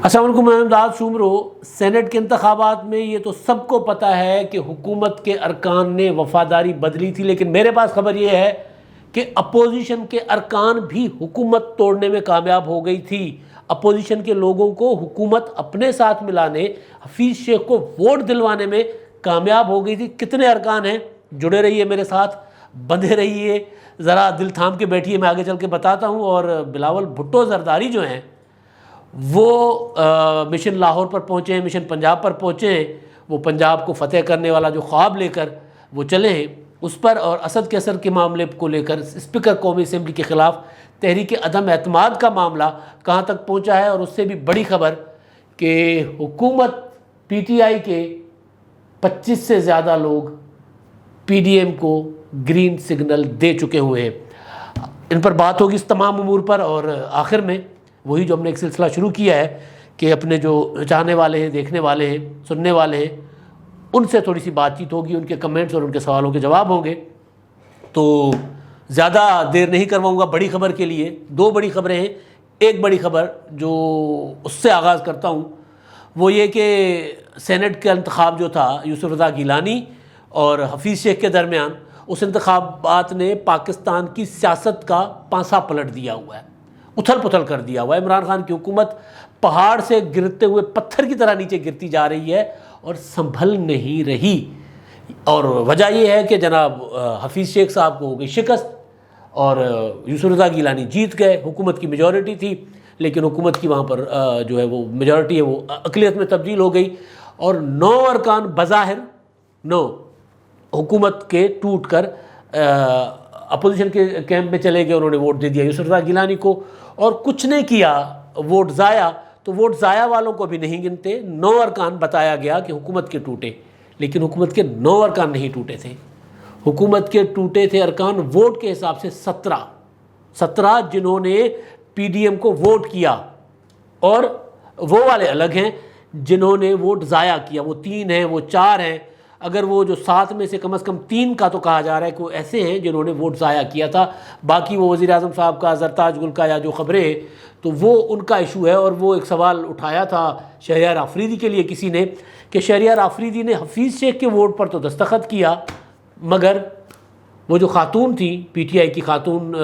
السلام علیکم، میں امداد سومرو۔ سینٹ کے انتخابات میں یہ تو سب کو پتہ ہے کہ حکومت کے ارکان نے وفاداری بدلی تھی، لیکن میرے پاس خبر یہ ہے کہ اپوزیشن کے ارکان بھی حکومت توڑنے میں کامیاب ہو گئی تھی۔ اپوزیشن کے لوگوں کو حکومت اپنے ساتھ ملانے، حفیظ شیخ کو ووٹ دلوانے میں کامیاب ہو گئی تھی۔ کتنے ارکان ہیں؟ جڑے رہیے میرے ساتھ، بندھے رہیے، ذرا دل تھام کے بیٹھیے، میں آگے چل کے بتاتا ہوں۔ اور بلاول بھٹو زرداری جو ہیں وہ مشن لاہور پر پہنچے ہیں، مشن پنجاب پر پہنچے ہیں، وہ پنجاب کو فتح کرنے والا جو خواب لے کر وہ چلے ہیں اس پر، اور اسد کیسر کے معاملے کو لے کر اسپیکر قومی اسمبلی کے خلاف تحریک عدم اعتماد کا معاملہ کہاں تک پہنچا ہے۔ اور اس سے بھی بڑی خبر کہ حکومت پی ٹی آئی کے 25 سے زیادہ لوگ پی ڈی ایم کو گرین سگنل دے چکے ہوئے ہیں۔ ان پر بات ہوگی اس تمام امور پر، اور آخر میں وہی جو ہم نے ایک سلسلہ شروع کیا ہے کہ اپنے جو چاہنے والے ہیں، دیکھنے والے ہیں، سننے والے ہیں، ان سے تھوڑی سی بات چیت ہوگی، ان کے کمنٹس اور ان کے سوالوں کے جواب ہوں گے۔ تو زیادہ دیر نہیں کرواؤں گا بڑی خبر کے لیے۔ دو بڑی خبریں ہیں۔ ایک بڑی خبر جو اس سے آغاز کرتا ہوں وہ یہ کہ سینٹ کا انتخاب جو تھا یوسف رضا گیلانی اور حفیظ شیخ کے درمیان، اس انتخابات نے پاکستان کی سیاست کا پانسا پلٹ دیا ہوا ہے، اتھل پتھل کر دیا ہوا ہے۔ عمران خان کی حکومت پہاڑ سے گرتے ہوئے پتھر کی طرح نیچے گرتی جا رہی ہے اور سنبھل نہیں رہی، اور وجہ یہ ہے کہ جناب حفیظ شیخ صاحب کو ہو گئی شکست اور یوسف رضا گیلانی جیت گئے۔ حکومت کی میجورٹی تھی، لیکن حکومت کی وہاں پر جو ہے وہ میجورٹی ہے وہ اقلیت میں تبدیل ہو گئی، اور 9 ارکان بظاہر 9 حکومت کے ٹوٹ کر اپوزیشن کے کیمپ میں چلے گئے۔ انہوں نے ووٹ دے دیا یوسف رضا گیلانی کو، اور کچھ نے کیا ووٹ ضائع، تو ووٹ ضائع والوں کو بھی نہیں گنتے۔ 9 ارکان بتایا گیا کہ حکومت کے ٹوٹے، لیکن حکومت کے 9 ارکان نہیں ٹوٹے تھے۔ حکومت کے ٹوٹے تھے ارکان ووٹ کے حساب سے 17 جنہوں نے پی ڈی ایم کو ووٹ کیا، اور وہ والے الگ ہیں جنہوں نے ووٹ ضائع کیا، وہ 3 ہیں، وہ 4 ہیں۔ اگر وہ جو 7 میں سے کم از کم 3 کا تو کہا جا رہا ہے کہ وہ ایسے ہیں جنہوں نے ووٹ ضائع کیا تھا، باقی وہ وزیر اعظم صاحب کا، زرتاج گل کا، یا جو خبریں ہیں تو وہ ان کا ایشو ہے۔ اور وہ ایک سوال اٹھایا تھا شہریار آفریدی کے لیے کسی نے کہ شہریار آفریدی نے حفیظ شیخ کے ووٹ پر تو دستخط کیا، مگر وہ جو خاتون تھی پی ٹی آئی کی خاتون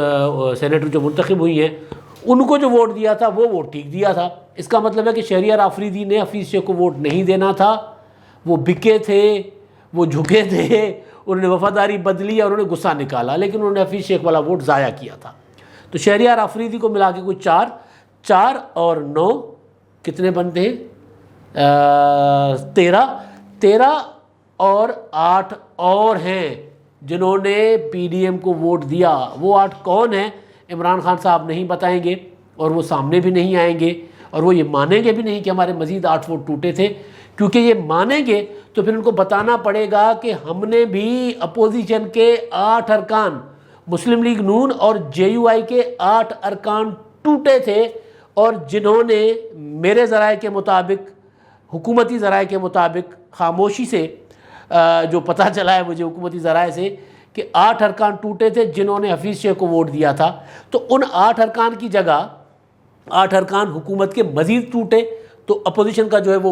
سینیٹر جو منتخب ہوئی ہیں، ان کو جو ووٹ دیا تھا وہ ووٹ ٹھیک دیا تھا۔ اس کا مطلب ہے کہ شہریار آفریدی نے حفیظ شیخ کو ووٹ نہیں دینا تھا، وہ بکے تھے، وہ جھکے تھے، انہوں نے وفاداری بدلی اور انہوں نے غصہ نکالا، لیکن انہوں نے حفیظ شیخ والا ووٹ ضائع کیا تھا۔ تو شہریار آفریدی کو ملا کے کوئی 4 اور 9 کتنے بنتے ہیں؟ 13 اور 8 اور ہیں جنہوں نے پی ڈی ایم کو ووٹ دیا۔ وہ 8 کون ہیں؟ عمران خان صاحب نہیں بتائیں گے، اور وہ سامنے بھی نہیں آئیں گے، اور وہ یہ مانیں گے بھی نہیں کہ ہمارے مزید 8 ووٹ ٹوٹے تھے، کیونکہ یہ مانیں گے تو پھر ان کو بتانا پڑے گا کہ ہم نے بھی اپوزیشن کے 8 ارکان، مسلم لیگ نون اور جے یو آئی کے 8 ارکان ٹوٹے تھے، اور جنہوں نے میرے ذرائع کے مطابق، حکومتی ذرائع کے مطابق، خاموشی سے جو پتہ چلا ہے مجھے حکومتی ذرائع سے، کہ 8 ارکان ٹوٹے تھے جنہوں نے حفیظ شیخ کو ووٹ دیا تھا۔ تو ان 8 ارکان کی جگہ 8 ارکان حکومت کے مزید ٹوٹے، تو اپوزیشن کا جو ہے وہ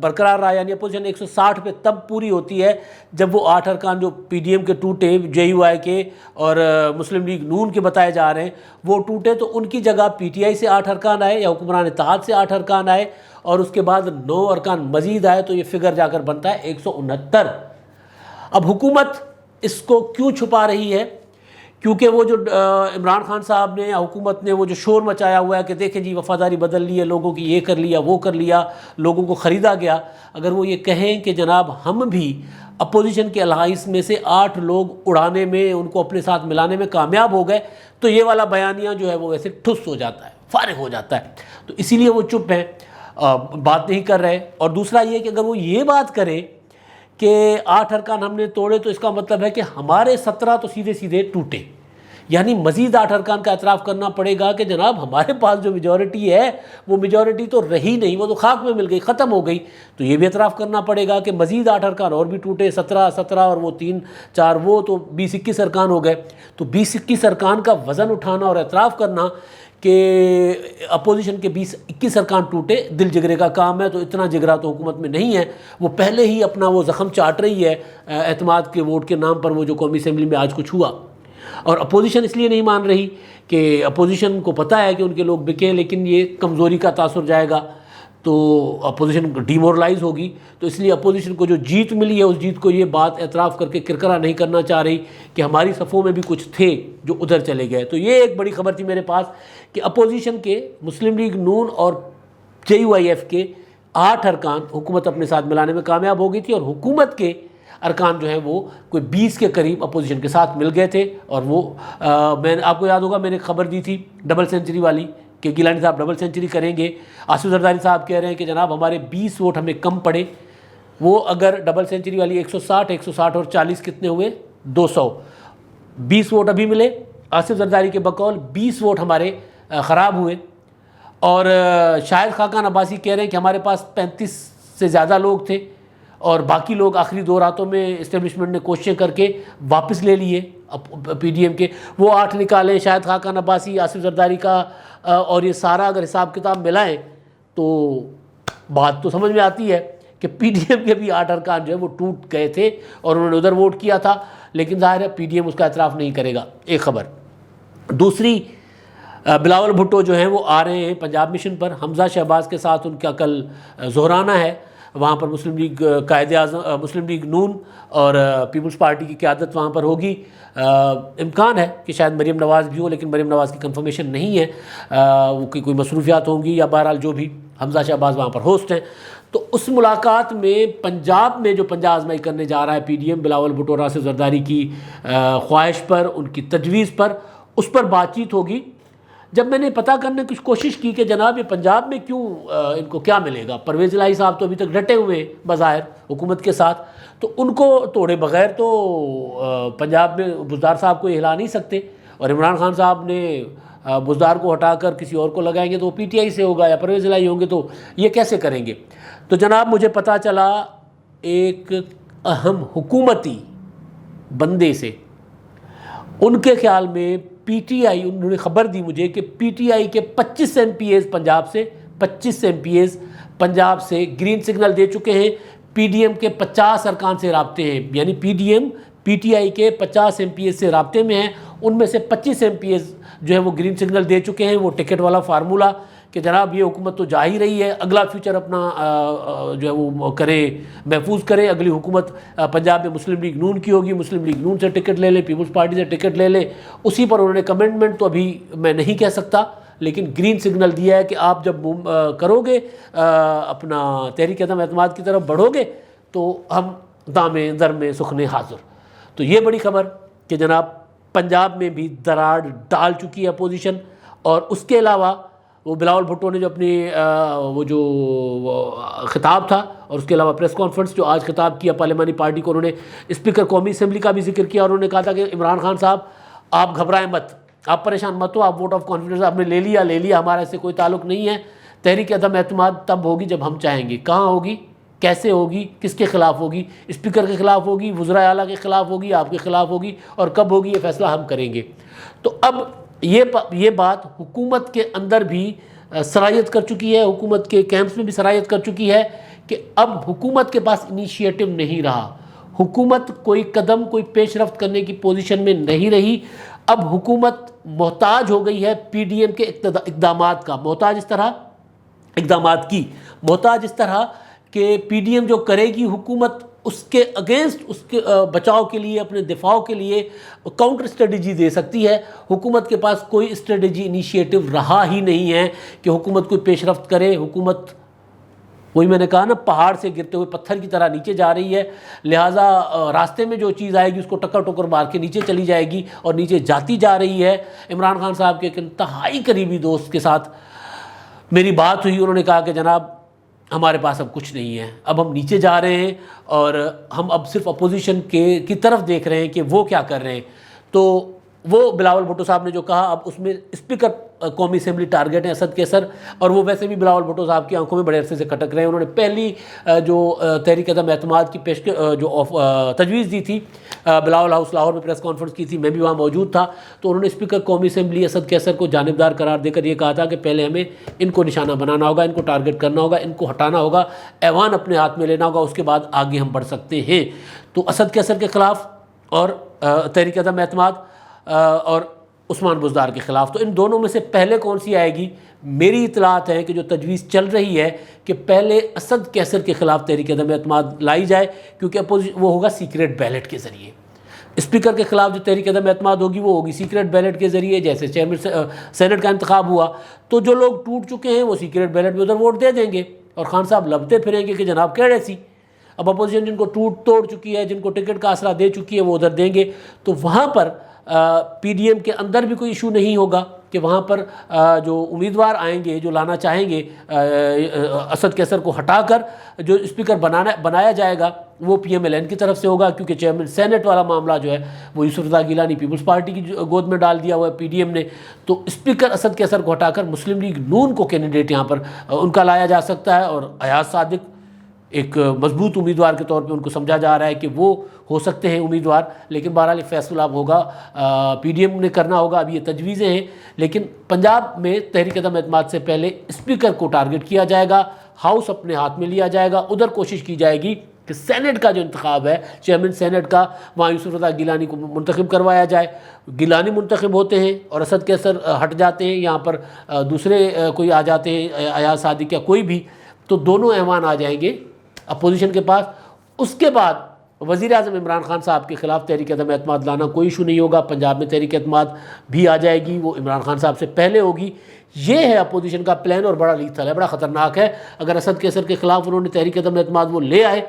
برقرار رہا، یعنی اپوزیشن 160 پہ تب پوری ہوتی ہے جب وہ 8 ارکان جو پی ڈی ایم کے ٹوٹے، جے یو آئی کے اور مسلم لیگ نون کے بتائے جا رہے ہیں وہ ٹوٹے، تو ان کی جگہ پی ٹی آئی سے 8 ارکان آئے یا حکمران اتحاد سے 8 ارکان آئے، اور اس کے بعد 9 ارکان مزید آئے، تو یہ فگر جا کر بنتا ہے 169۔ اب حکومت اس کو کیوں چھپا رہی ہے؟ کیونکہ وہ جو عمران خان صاحب نے یا حکومت نے وہ جو شور مچایا ہوا ہے کہ دیکھیں جی وفاداری بدل لی ہے لوگوں کی، یہ کر لیا وہ کر لیا، لوگوں کو خریدا گیا۔ اگر وہ یہ کہیں کہ جناب ہم بھی اپوزیشن کے الائنس میں سے 8 لوگ اڑانے میں، ان کو اپنے ساتھ ملانے میں کامیاب ہو گئے، تو یہ والا بیانیہ جو ہے وہ ویسے ٹھس ہو جاتا ہے، فارغ ہو جاتا ہے، تو اسی لیے وہ چپ ہیں، بات نہیں کر رہے۔ اور دوسرا یہ کہ اگر وہ یہ بات کرے کہ 8 ارکان ہم نے توڑے، تو اس کا مطلب ہے کہ ہمارے 17 تو سیدھے سیدھے ٹوٹے، یعنی مزید 8 ارکان کا اعتراف کرنا پڑے گا کہ جناب ہمارے پاس جو میجورٹی ہے وہ میجورٹی تو رہی نہیں، وہ تو خاک میں مل گئی، ختم ہو گئی۔ تو یہ بھی اعتراف کرنا پڑے گا کہ مزید 8 ارکان اور بھی ٹوٹے، 17 اور وہ 3-4 وہ تو 20-21 ارکان ہو گئے۔ تو 20-21 ارکان کا وزن اٹھانا اور اعتراف کرنا کہ اپوزیشن کے 20-21 ارکان ٹوٹے، دل جگرے کا کام ہے، تو اتنا جگرا تو حکومت میں نہیں ہے، وہ پہلے ہی اپنا وہ زخم چاٹ رہی ہے اعتماد کے ووٹ کے نام پر، وہ جو قومی اسمبلی میں آج کچھ ہوا۔ اور اپوزیشن اس لیے نہیں مان رہی کہ اپوزیشن کو پتہ ہے کہ ان کے لوگ بکے، لیکن یہ کمزوری کا تاثر جائے گا تو اپوزیشن ڈیمورلائز ہوگی، تو اس لیے اپوزیشن کو جو جیت ملی ہے اس جیت کو یہ بات اعتراف کر کے کرکرا نہیں کرنا چاہ رہی کہ ہماری صفوں میں بھی کچھ تھے جو ادھر چلے گئے۔ تو یہ ایک بڑی خبر تھی میرے پاس کہ اپوزیشن کے مسلم لیگ نون اور JUIF کے 8 ارکان حکومت اپنے ساتھ ملانے میں کامیاب ہو گئی تھی، اور حکومت کے ارکان جو ہیں وہ کوئی 20 کے قریب اپوزیشن کے ساتھ مل گئے تھے۔ اور وہ میں آپ کو یاد ہوگا میں نے خبر دی تھی ڈبل سینچری والی کہ گیلانی صاحب ڈبل سینچری کریں گے، آصف زرداری صاحب کہہ رہے ہیں کہ جناب ہمارے 20 ووٹ ہمیں کم پڑے، وہ اگر ڈبل سینچری والی 160 اور 40 کتنے ہوئے 200، 20 ووٹ ابھی ملے، آصف زرداری کے بقول 20 ووٹ ہمارے خراب ہوئے، اور شاہد خاقان عباسی کہہ رہے ہیں کہ ہمارے پاس 35 سے زیادہ لوگ تھے اور باقی لوگ آخری 2 راتوں میں اسٹیبلشمنٹ نے کوششیں کر کے واپس لے لیے PDM کے، وہ 8 نکالیں، شاہد خاقان عباسی، آصف زرداری کا، اور یہ سارا اگر حساب کتاب ملائیں تو بات تو سمجھ میں آتی ہے کہ PDM کے بھی 8 ارکان جو ہے وہ ٹوٹ گئے تھے اور انہوں نے ادھر ووٹ کیا تھا، لیکن ظاہر ہے PDM اس کا اعتراف نہیں کرے گا۔ ایک خبر دوسری، بلاول بھٹو جو ہیں وہ آ رہے ہیں پنجاب مشن پر، حمزہ شہباز کے ساتھ ان کا کل ظہرانہ ہے، وہاں پر مسلم لیگ قائد اعظم، مسلم لیگ نون اور پیپلز پارٹی کی قیادت وہاں پر ہوگی۔ امکان ہے کہ شاید مریم نواز بھی ہو، لیکن مریم نواز کی کنفرمیشن نہیں ہے، وہ کوئی مصروفیات ہوں گی یا بہرحال جو بھی، حمزہ شہباز وہاں پر ہوسٹ ہیں۔ تو اس ملاقات میں پنجاب میں جو پنجہ آزمائی کرنے جا رہا ہے PDM، بلاول بھٹو اور آصف زرداری کی خواہش پر، ان کی تجویز پر، اس پر بات چیت ہوگی۔ جب میں نے پتہ کرنے کی کوشش کی کہ جناب یہ پنجاب میں کیوں ان کو کیا ملے گا، پرویز الہی صاحب تو ابھی تک ڈٹے ہوئے ہیں بظاہر حکومت کے ساتھ، تو ان کو توڑے بغیر تو پنجاب میں بزدار صاحب کو ہلا نہیں سکتے، اور عمران خان صاحب نے بزدار کو ہٹا کر کسی اور کو لگائیں گے تو وہ PTI سے ہوگا یا پرویز الہی ہوں گے، تو یہ کیسے کریں گے؟ تو جناب مجھے پتہ چلا ایک اہم حکومتی بندے سے، ان کے خیال میں PTI، انہوں نے خبر دی مجھے کہ PTI کے 25 MPAs پنجاب سے، 25 MPAs پنجاب سے گرین سگنل دے چکے ہیں، PDM کے 50 ارکان سے رابطے ہیں، یعنی PDM PTI کے 50 MPAs سے رابطے میں ہیں، ان میں سے 25 MPAs جو ہے وہ گرین سگنل دے چکے ہیں۔ وہ ٹکٹ والا فارمولا کہ جناب یہ حکومت تو جا ہی رہی ہے، اگلا فیوچر اپنا جو ہے وہ کرے، محفوظ کرے، اگلی حکومت پنجاب میں مسلم لیگ نون کی ہوگی، مسلم لیگ نون سے ٹکٹ لے لے، پیپلز پارٹی سے ٹکٹ لے لے، اسی پر انہوں نے کمنٹمنٹ تو ابھی میں نہیں کہہ سکتا، لیکن گرین سگنل دیا ہے کہ آپ جب کرو گے اپنا تحریک عدم اعتماد کی طرف بڑھو گے تو ہم دامے در میں سخنے حاضر۔ تو یہ بڑی خبر کہ جناب پنجاب میں بھی دراڑ ڈال چکی ہے اپوزیشن۔ اور اس کے علاوہ وہ بلاول بھٹو نے جو اپنی وہ جو خطاب تھا، اور اس کے علاوہ پریس کانفرنس جو آج خطاب کیا پارلیمانی پارٹی کو، انہوں نے اسپیکر قومی اسمبلی کا بھی ذکر کیا، اور انہوں نے کہا تھا کہ عمران خان صاحب آپ گھبرائیں مت، آپ پریشان مت ہو، آپ ووٹ آف کانفیڈنس آپ نے لے لیا، ہمارا اس سے کوئی تعلق نہیں ہے، تحریک عدم اعتماد تب ہوگی جب ہم چاہیں گے، کہاں ہوگی، کیسے ہوگی، کس کے خلاف ہوگی، اسپیکر کے خلاف ہوگی، وزرائے اعلیٰ کے خلاف ہوگی، آپ کے خلاف ہوگی، اور کب ہوگی یہ فیصلہ ہم کریں گے۔ تو اب یہ بات حکومت کے اندر بھی سرایت کر چکی ہے، حکومت کے کیمپس میں بھی سرایت کر چکی ہے کہ اب حکومت کے پاس انیشیٹو نہیں رہا، حکومت کوئی قدم، کوئی پیش رفت کرنے کی پوزیشن میں نہیں رہی، اب حکومت محتاج ہو گئی ہے PDM کے اقدامات کا، محتاج اس طرح کہ PDM جو کرے گی حکومت اس کے اگینسٹ، اس کے بچاؤ کے لیے، اپنے دفاع کے لیے کاؤنٹر اسٹریٹجی دے سکتی ہے۔ حکومت کے پاس کوئی اسٹریٹجی انیشیٹو رہا ہی نہیں ہے کہ حکومت کوئی پیش رفت کرے، حکومت وہی میں نے کہا نا پہاڑ سے گرتے ہوئے پتھر کی طرح نیچے جا رہی ہے، لہٰذا راستے میں جو چیز آئے گی اس کو ٹکر ٹکر مار کے نیچے چلی جائے گی، اور نیچے جاتی جا رہی ہے۔ عمران خان صاحب کے ایک انتہائی قریبی دوست کے ساتھ میری بات ہوئی، انہوں نے کہا کہ جناب ہمارے پاس اب کچھ نہیں ہے، اب ہم نیچے جا رہے ہیں، اور ہم اب صرف اپوزیشن کی طرف دیکھ رہے ہیں کہ وہ کیا کر رہے ہیں۔ تو وہ بلاول بھٹو صاحب نے جو کہا، اب اس میں اسپیکر قومی اسمبلی ٹارگٹ ہیں اسد کیسر، اور وہ ویسے بھی بلاول بھٹو صاحب کی آنکھوں میں بڑے عرصے سے کھٹک رہے ہیں۔ انہوں نے پہلی جو تحریک عدم اعتماد کی جو تجویز دی تھی، بلاول ہاؤس لاہور میں پریس کانفرنس کی تھی، میں بھی وہاں موجود تھا، تو انہوں نے اسپیکر قومی اسمبلی اسد کیسر کو جانبدار قرار دے کر یہ کہا تھا کہ پہلے ہمیں ان کو نشانہ بنانا ہوگا، ان کو ٹارگٹ کرنا ہوگا، ان کو ہٹانا ہوگا، ایوان اپنے ہاتھ میں لینا ہوگا، اس کے بعد آگے ہم بڑھ سکتے ہیں۔ تو اسد کیسر کے خلاف اور تحریک عدم اعتماد اور عثمان بزدار کے خلاف، تو ان دونوں میں سے پہلے کون سی آئے گی؟ میری اطلاعات ہے کہ جو تجویز چل رہی ہے کہ پہلے اسد کیسر کے خلاف تحریک عدم اعتماد لائی جائے، کیونکہ وہ ہوگا سیکریٹ بیلٹ کے ذریعے۔ اسپیکر کے خلاف جو تحریک عدم اعتماد ہوگی وہ ہوگی سیکریٹ بیلٹ کے ذریعے، جیسے چیئرمین سینٹ کا انتخاب ہوا تو جو لوگ ٹوٹ چکے ہیں وہ سیکریٹ بیلٹ میں ادھر ووٹ دے دیں گے، اور خان صاحب لبتے پھریں گے کہ جناب کیڑے سی، اب اپوزیشن جن کو ٹوٹ توڑ چکی ہے، جن کو ٹکٹ کا آسرا دے چکی ہے، وہ ادھر دیں گے، تو وہاں پر پی ڈی ایم کے اندر بھی کوئی ایشو نہیں ہوگا کہ وہاں پر جو امیدوار آئیں گے، جو لانا چاہیں گے اسد کیسر کو ہٹا کر جو اسپیکر بنایا جائے گا وہ پی ایم ایل این کی طرف سے ہوگا، کیونکہ چیئرمین سینٹ والا معاملہ جو ہے وہ یوسف رضا گیلانی پیپلز پارٹی کی گود میں ڈال دیا ہوا ہے پی ڈی ایم نے، تو اسپیکر اسد کیسر کو ہٹا کر مسلم لیگ نون کو کینڈیڈیٹ یہاں پر ان کا لایا جا سکتا ہے، اور ایاز صادق ایک مضبوط امیدوار کے طور پہ ان کو سمجھا جا رہا ہے کہ وہ ہو سکتے ہیں امیدوار، لیکن بہرحال فیصلہ اب ہوگا پی ڈی ایم نے کرنا ہوگا، اب یہ تجویزیں ہیں، لیکن پنجاب میں تحریک عدم اعتماد سے پہلے اسپیکر کو ٹارگٹ کیا جائے گا، ہاؤس اپنے ہاتھ میں لیا جائے گا، ادھر کوشش کی جائے گی کہ سینٹ کا جو انتخاب ہے چیئرمین سینٹ کا، وہاں یوسف رضا گیلانی کو منتخب کروایا جائے، گیلانی منتخب ہوتے ہیں اور اسد کیسر ہٹ جاتے ہیں، یہاں پر دوسرے کوئی آ جاتے ہیں ایاز صادق یا کوئی بھی، تو دونوں ایوان آ جائیں گے اپوزیشن کے پاس۔ اس کے بعد وزیر اعظم عمران خان صاحب کے خلاف تحریک عدم اعتماد لانا کوئی ایشو نہیں ہوگا، پنجاب میں تحریک اعتماد بھی آ جائے گی، وہ عمران خان صاحب سے پہلے ہوگی۔ یہ ہے اپوزیشن کا پلان، اور بڑا لیتھل ہے، بڑا خطرناک ہے۔ اگر اسد کیسر کے خلاف انہوں نے تحریک عدم اعتماد وہ لے آئے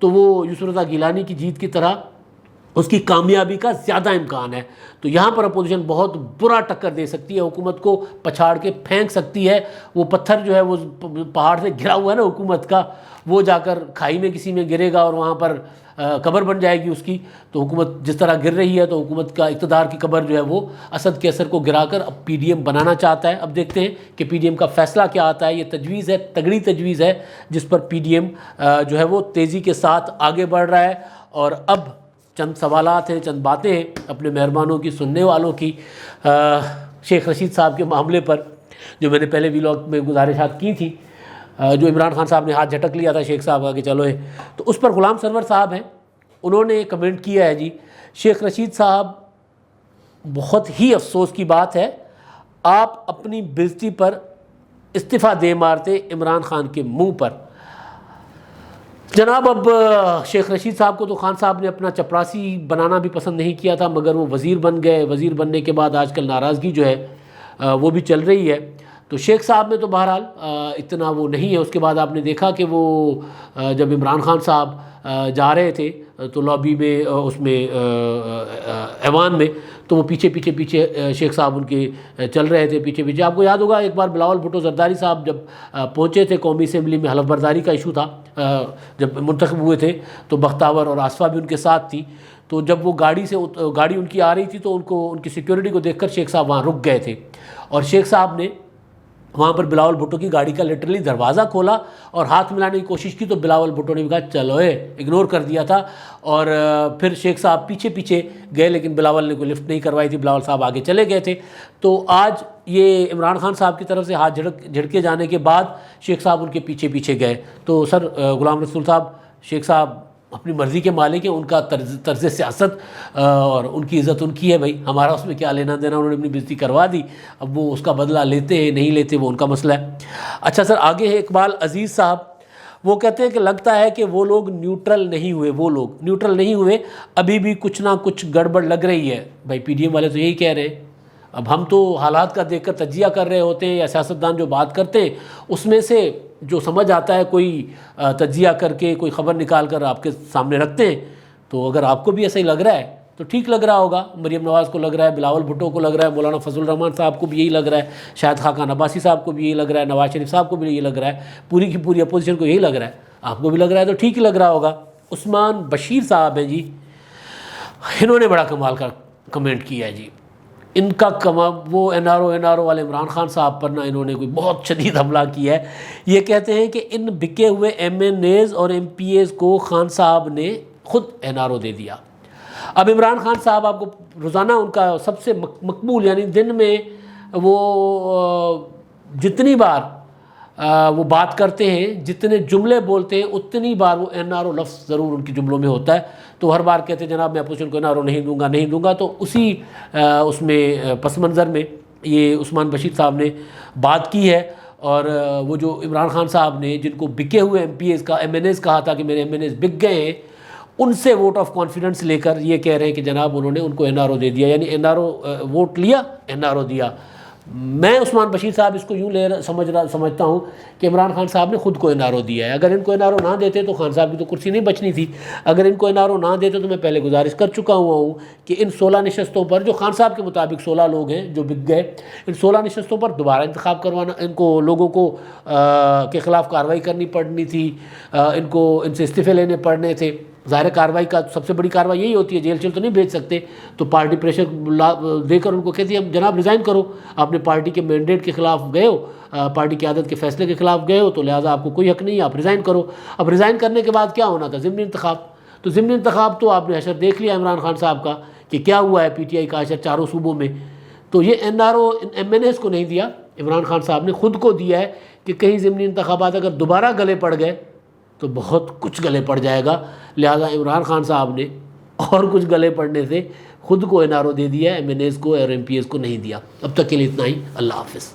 تو وہ یوسف رضا گیلانی کی جیت کی طرح اس کی کامیابی کا زیادہ امکان ہے، تو یہاں پر اپوزیشن بہت برا ٹکر دے سکتی ہے، حکومت کو پچھاڑ کے پھینک سکتی ہے، وہ پتھر جو ہے وہ پہاڑ سے گرا ہوا ہے نا حکومت کا، وہ جا کر کھائی میں کسی میں گرے گا اور وہاں پر قبر بن جائے گی اس کی، تو حکومت جس طرح گر رہی ہے تو حکومت کا اقتدار کی قبر جو ہے وہ اسد کیسر کو گرا کر اب پی ڈی ایم بنانا چاہتا ہے۔ اب دیکھتے ہیں کہ پی ڈی ایم کا فیصلہ کیا آتا ہے، یہ تجویز ہے، تگڑی تجویز ہے، جس پر پی ڈی ایم جو ہے وہ تیزی کے ساتھ آگے بڑھ رہا ہے، اور اب چند سوالات ہیں، چند باتیں ہیں اپنے مہربانوں کی، سننے والوں کی، شیخ رشید صاحب کے معاملے پر جو میں نے پہلے ویلاگ میں گزارشات کی تھی، جو عمران خان صاحب نے ہاتھ جھٹک لیا تھا شیخ صاحب کا کہ چلو تو اس پر غلام سرور صاحب ہیں، انہوں نے کمنٹ کیا ہے جی، شیخ رشید صاحب بہت ہی افسوس کی بات ہے، آپ اپنی بےعزتی پر استعفیٰ دے مارتے عمران خان کے منہ پر۔ جناب اب شیخ رشید صاحب کو تو خان صاحب نے اپنا چپراسی بنانا بھی پسند نہیں کیا تھا، مگر وہ وزیر بن گئے، وزیر بننے کے بعد آج کل ناراضگی جو ہے وہ بھی چل رہی ہے، تو شیخ صاحب میں تو بہرحال اتنا وہ نہیں ہے۔ اس کے بعد آپ نے دیکھا کہ وہ جب عمران خان صاحب جا رہے تھے تو لابی میں اس میں ایوان میں، تو وہ پیچھے شیخ صاحب ان کے چل رہے تھے پیچھے۔ آپ کو یاد ہوگا ایک بار بلاول بھٹو زرداری صاحب جب پہنچے تھے قومی اسمبلی میں، حلف برداری کا ایشو تھا، جب منتخب ہوئے تھے تو بختاور اور آصفہ بھی ان کے ساتھ تھی، تو جب وہ گاڑی ان کی آ رہی تھی تو ان کی سیکیورٹی کو دیکھ کر شیخ صاحب وہاں رک گئے تھے، اور شیخ صاحب نے وہاں پر بلاول بھٹو کی گاڑی کا لٹرلی دروازہ کھولا اور ہاتھ ملانے کی کوشش کی، تو بلاول بھٹو نے بھی کہا چلو اگنور کر دیا تھا، اور پھر شیخ صاحب پیچھے گئے، لیکن بلاول نے کوئی لفٹ نہیں کروائی تھی، بلاول صاحب آگے چلے گئے تھے۔ تو آج یہ عمران خان صاحب کی طرف سے ہاتھ جھڑکے جانے کے بعد شیخ صاحب ان کے پیچھے گئے، تو سر غلام رسول صاحب، شیخ صاحب اپنی مرضی کے مالک ہیں، ان کا طرز سیاست اور ان کی عزت ان کی ہے بھائی، ہمارا اس میں کیا لینا دینا، انہوں نے اپنی بےعزتی کروا دی، اب وہ اس کا بدلہ لیتے ہیں نہیں لیتے وہ ان کا مسئلہ ہے۔ اچھا سر آگے ہے اقبال عزیز صاحب، وہ کہتے ہیں کہ لگتا ہے کہ وہ لوگ نیوٹرل نہیں ہوئے، ابھی بھی کچھ نہ کچھ گڑبڑ لگ رہی ہے۔ بھائی پی ڈی ایم والے تو یہی کہہ رہے ہیں، اب ہم تو حالات کا دیکھ کر تجزیہ کر رہے ہوتے ہیں، یا سیاستدان جو بات کرتے ہیں اس میں سے جو سمجھ آتا ہے کوئی تجزیہ کر کے کوئی خبر نکال کر آپ کے سامنے رکھتے ہیں، تو اگر آپ کو بھی ایسا ہی لگ رہا ہے تو ٹھیک لگ رہا ہوگا، مریم نواز کو لگ رہا ہے، بلاول بھٹو کو لگ رہا ہے، مولانا فضل الرحمان صاحب کو بھی یہی لگ رہا ہے، شاہد خاقان عباسی صاحب کو بھی یہی لگ رہا ہے، نواز شریف صاحب کو بھی یہی لگ رہا ہے، پوری کی پوری اپوزیشن کو یہی لگ رہا ہے، آپ کو بھی لگ رہا ہے تو ٹھیک ہی لگ رہا ہوگا۔ عثمان بشیر صاحب ہیں جی، انہوں نے بڑا کمال کا کمنٹ کیا ہے جی، ان کا وہ این آر او والے عمران خان صاحب پر نا انہوں نے کوئی بہت شدید حملہ کیا ہے. یہ کہتے ہیں کہ ان بکے ہوئے ایم این ایز اور ایم پی ایز کو خان صاحب نے خود این آر او دے دیا. اب عمران خان صاحب آپ کو روزانہ ان کا سب سے مقبول، یعنی دن میں وہ جتنی بار وہ بات کرتے ہیں، جتنے جملے بولتے ہیں، اتنی بار وہ این آر او لفظ ضرور ان کی جملوں میں ہوتا ہے. تو ہر بار کہتے ہیں جناب میں اپوزیشن کو این آر او نہیں دوں گا. تو اسی اس میں پس منظر میں یہ عثمان بشیر صاحب نے بات کی ہے. اور وہ جو عمران خان صاحب نے جن کو بکے ہوئے ایم این ایز کہا تھا کہ میرے ایم این ایز بک گئے ہیں، ان سے ووٹ آف کانفیڈنس لے کر یہ کہہ رہے ہیں کہ جناب انہوں نے ان کو این آر او دے دیا، یعنی این آر او ووٹ لیا، این آر او دیا. میں عثمان بشیر صاحب اس کو یوں سمجھتا ہوں کہ عمران خان صاحب نے خود کو این آر او دیا ہے. اگر ان کو این آر او نہ دیتے تو خان صاحب کی تو کرسی نہیں بچنی تھی. اگر ان کو این آر او نہ دیتے تو میں پہلے گزارش کر چکا ہوں کہ ان 16 نشستوں پر جو خان صاحب کے مطابق 16 لوگ ہیں جو بک گئے، ان 16 نشستوں پر دوبارہ انتخاب کروانا، ان کو لوگوں کو کے خلاف کارروائی کرنی پڑنی تھی، ان سے استعفے لینے پڑنے تھے. ظاہر کارروائی کا سب سے بڑی کارروائی یہی ہوتی ہے، جیل چیل تو نہیں بھیج سکتے. تو پارٹی پریشر دے کر ان کو کہتی ہے جناب ریزائن کرو، آپ نے پارٹی کے مینڈیٹ کے خلاف گئے ہو، پارٹی قیادت کے فیصلے کے خلاف گئے ہو، تو لہٰذا آپ کو کوئی حق نہیں ہے، آپ ریزائن کرو. اب ریزائن کرنے کے بعد کیا ہونا تھا؟ ضمنی انتخاب. تو ضمنی انتخاب تو آپ نے حشر دیکھ لیا عمران خان صاحب کا کہ کیا ہوا ہے، پی ٹی آئی کا حشر چاروں صوبوں میں. تو یہ N R O M N As کو نہیں دیا، عمران خان صاحب نے خود کو دیا ہے کہ کہیں ضمنی انتخابات اگر دوبارہ گلے پڑ گئے تو بہت کچھ گلے پڑ جائے گا. لہٰذا عمران خان صاحب نے اور کچھ گلے پڑنے سے خود کو این آر او دے دیا، ایم این ایز کو اور ایم پی ایز کو نہیں دیا. اب تک کے لیے اتنا ہی. اللہ حافظ.